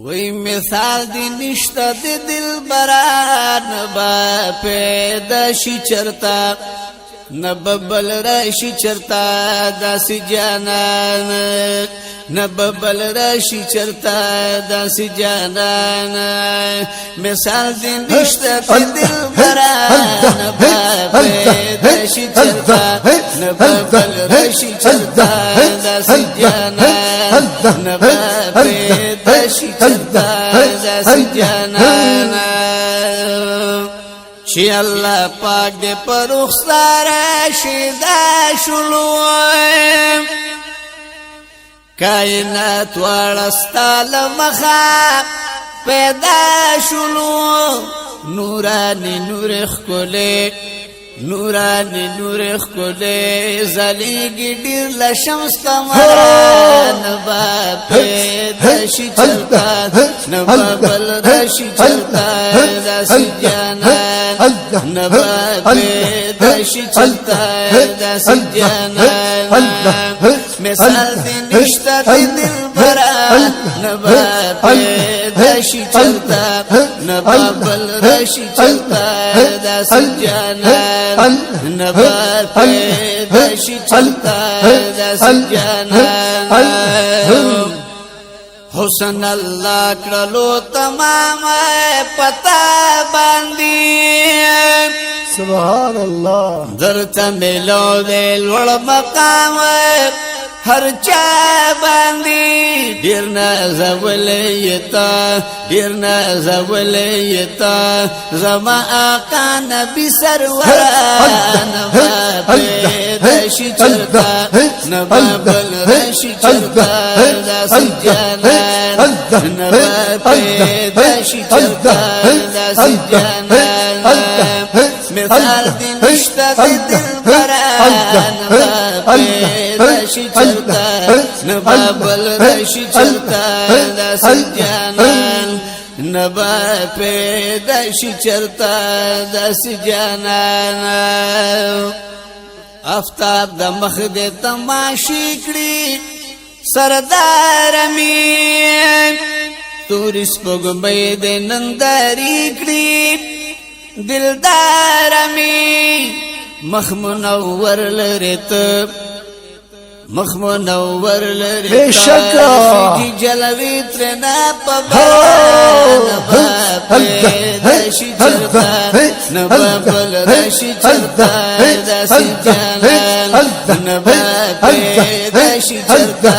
وی مثال دی نشتا دی دل برا نبا پیدا شی چرتا نبا بل راشی چرتا داسی جانان نبا بل راشی چرتا داسی جانان مثال دی نشتا دی دل برا نبا پیدا شی چرتا نبا بل راشی چرتا داسی جانان نبا پیدا شی چرتا داسی جانان چی اللہ پاک دے پر اخصار شیدہ شلوئے کائنات وارستال مخا پیدا شلو نورانی نور اخکولے نورانی نور اخکولے زلیگی دیر لشمس کمرا نبا پیدا شی چلتا نبا بل رشی چلتا داسی جانان نبا پیدا شی چلتا داسی جانان مثال دی نشتا دی دل برا نبا پیدا شی چلتا نبا بل رشی چلتا داسی جانان نبا پیدا شی چلتا داسی جانان حسن اللہ کرلو تمام پتا باندی سبحان اللہ درتا ملو دے لوڑ مقام ہر چا باندی دیرنا زولیتا دیرنا زولیتا زما آقا نبی سرورا نبا پیدا شی چرتا نبا بل رشی چرتا داسی جانان نبا پیدا شی چرتا داسی جانان مثال دی نشتا دی دل برا نبا پیدا شی چلتا نبا بل رشی چلتا داسی جانان نبا پیدا شی چلتا داسی جانان افتاب دا مخ دے تماشی کڑی سردار امین توری سپگمئی دے ننداری کڑی دلدار امی مخ منور لرت مخ منور لرت بے شکا جی جلوی ترنا پبا نبا پیدا شی چلتا نبا بل رشی چلتا داسی جانان نبا پیدا شی چلتا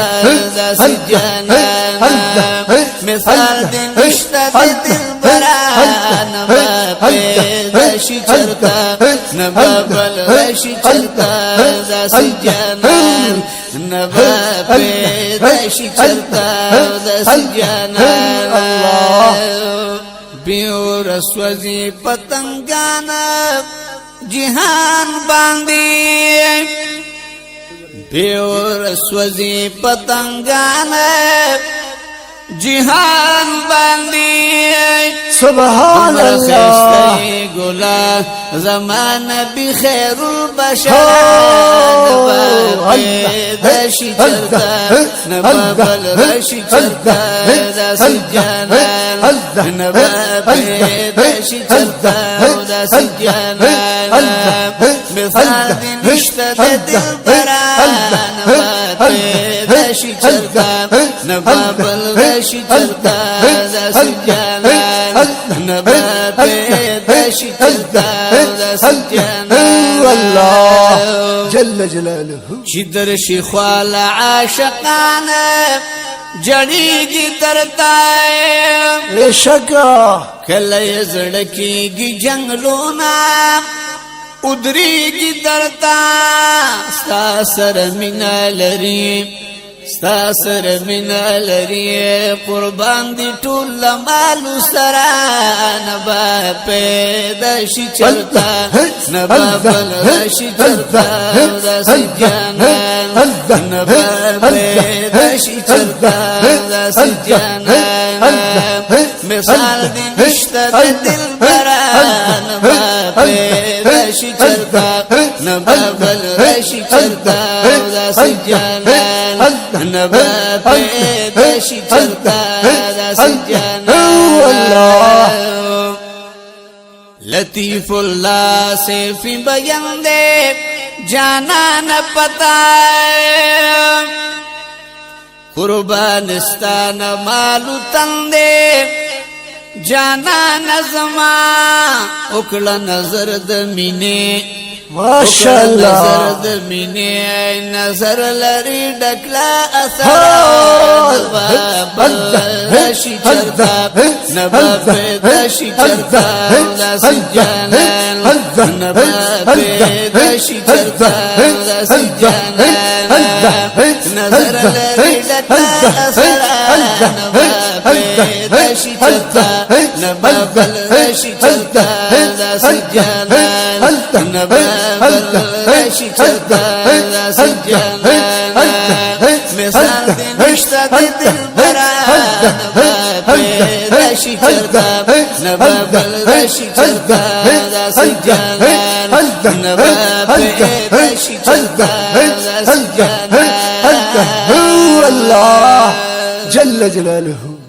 داسی جانان مثال دی نشتا دی دل برا نبا پیدا شی چلتا نبا بل رشی چلتا داسی جانان نبا پیدا شی چلتا داسی جانان بیو رسوزی پتنگانا جہان باندی بیو رسوزی پتنگانا جہان باندی سبحان اللہ گلا زمان بخیر البشر نبا پیدا شی چلتا نبا بل رشی چلتا داسی جانان نبا پیدا شی چلتا داسی جانان مثال دی نشتا دی دل برا نبا پیدا شی چلتا نبا بل رشی چلتا داسی جانان نبا پیدا شی چلتا داسی جانان اللہ جل جلالہ چی در شی خوال عاشقان جڑی گی درتائے بے شکا کلی زڑکی گی جنگلونا ادری گی درتا ستا سر منا لری ستا سر منا لری قربان دی ٹول مالو سرا نبا پیدا شی چلتا نبا بل رشی چلتا داسی جانان نبا پیدا شی چلتا داسی جانان مثال دی نشتا دی دل برا نبا پیدا شی چلتا نبابل رشي چرتا دا سجانا نبابل رشي چرتا دا سجانا لطیف اللہ سے فی بیان دے جانا نہ پتا قربانستان مالو تندے جانا نظما اکڑ نظر دمینے ماشاءاللہ نظر دمینے نظر لری ڈکلا اثر نباب رشی چرتا نباب رشی چرتا دا سجانان نباب رشی چرتا دا سجانان نظر لری ڈکلا اثر نباب رشی چرتا نباب رشی چرتا دا سجانان نباب رشی چرتا دا سجانان مثال دی نشتا دی دل برا نباب رشی چرتا نباب رشی چرتا دا سجانان نباب رشی چرتا دا سجانان هو الله جل جلاله